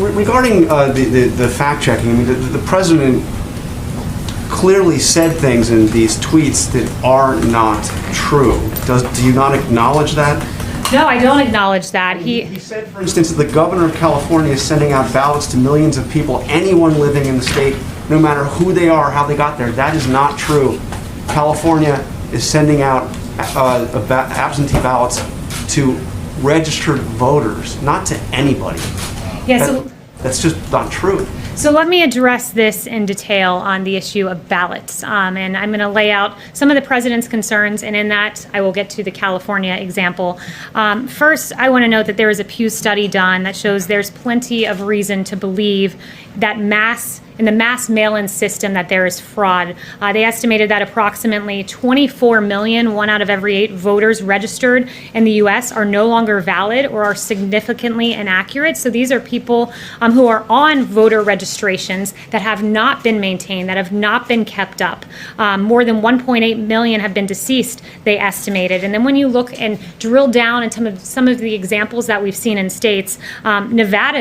regarding the fact checking, I mean, the president clearly said things in these tweets that are not true. Do you not acknowledge that? No, I don't acknowledge that. He said, for instance, that the governor of California is sending out ballots to millions of people, anyone living in the state, no matter who they are, how they got there. That is not true. California is sending out absentee ballots to registered voters, not to anybody. Yeah, that's just not true. So let me address this in detail on the issue of ballots. And I'm going to lay out some of the president's concerns, and in that I will get to the California example. First, I want to note that there is a Pew study done that shows there's plenty of reason to believe that in the mass mail-in system that there is fraud. They estimated that approximately 24 million, 1 out of every 8 voters registered in the U.S. are no longer valid or are significantly inaccurate. So these are people who are on voter registrations that have not been maintained, that have not been kept up. More than 1.8 million have been deceased, they estimated. And then when you look and drill down into some of the examples that we've seen in states, Nevada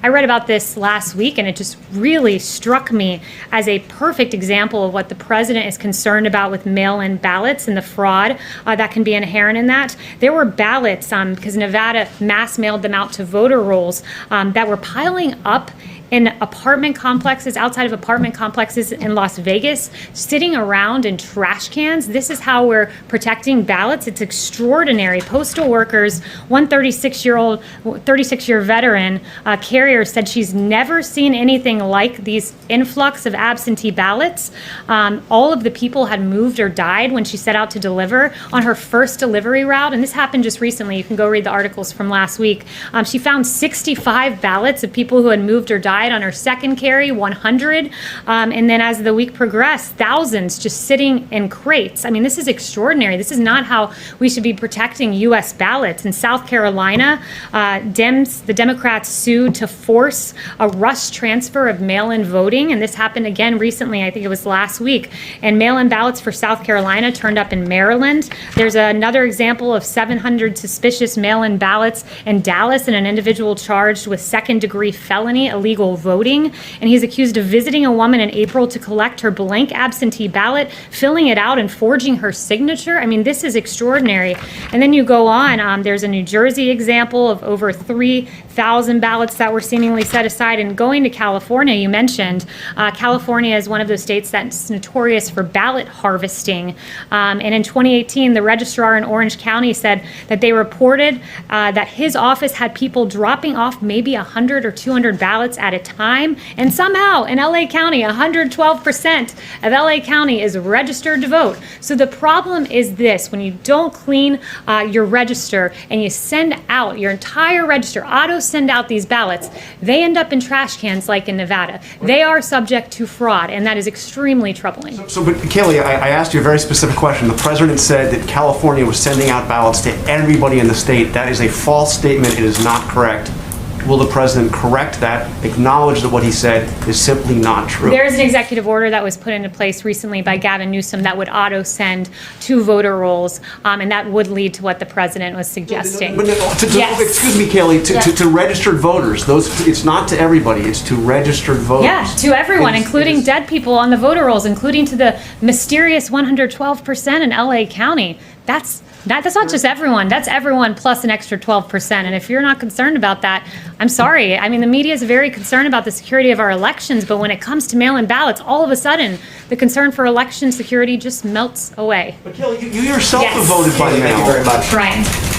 I read about this last week, and it just really struck me as a perfect example of what the president is concerned about with mail-in ballots and the fraud that can be inherent in that. There were ballots, because Nevada mass mailed them out to voter rolls, that were piling up in apartment complexes, outside of apartment complexes in Las Vegas, sitting around in trash cans. This is how we're protecting ballots. It's extraordinary. Postal workers, one 36-year veteran carrier said she's never seen anything like these influx of absentee ballots. All of the people had moved or died when she set out to deliver on her first delivery route, and this happened just recently. You can go read the articles from last week. She found 65 ballots of people who had moved or died on her second carry, 100. And then as the week progressed, thousands just sitting in crates. I mean, this is extraordinary. This is not how we should be protecting U.S. ballots. In South Carolina, the Democrats sued to force a rush transfer of mail-in voting. And this happened again recently, I think it was last week. And mail-in ballots for South Carolina turned up in Maryland. There's another example of 700 suspicious mail-in ballots in Dallas, and an individual charged with second-degree felony illegal voting, and he's accused of visiting a woman in April to collect her blank absentee ballot, filling it out and forging her signature. I mean, this is extraordinary. And then you go on, there's a New Jersey example of over 3,000 ballots that were seemingly set aside. And going to California, you mentioned, California is one of those states that's notorious for ballot harvesting. And in 2018, the registrar in Orange County said that they reported that his office had people dropping off maybe 100 or 200 ballots at a time, and somehow in LA County, 112% of LA County is registered to vote. So the problem is this: when you don't clean your register and you send out your entire register, auto send out these ballots, they end up in trash cans like in Nevada. They are subject to fraud, and that is extremely troubling. But Kayleigh, I asked you a very specific question. The president said that California was sending out ballots to everybody in the state. That is a false statement. It is not correct. Will the president correct that, acknowledge that what he said is simply not true? There's an executive order that was put into place recently by Gavin Newsom that would auto-send to voter rolls, and that would lead to what the president was suggesting. Yes. Excuse me, Kayleigh, to registered voters, it's not to everybody, it's to registered voters. Yeah, to everyone, including dead people on the voter rolls, including to the mysterious 112% in LA County. That's not just everyone. That's everyone plus an extra 12%. And if you're not concerned about that, I'm sorry. I mean, the media is very concerned about the security of our elections, but when it comes to mail-in ballots, all of a sudden, the concern for election security just melts away. But Kayleigh, you yourself have voted by mail. Thank you very much. Brian.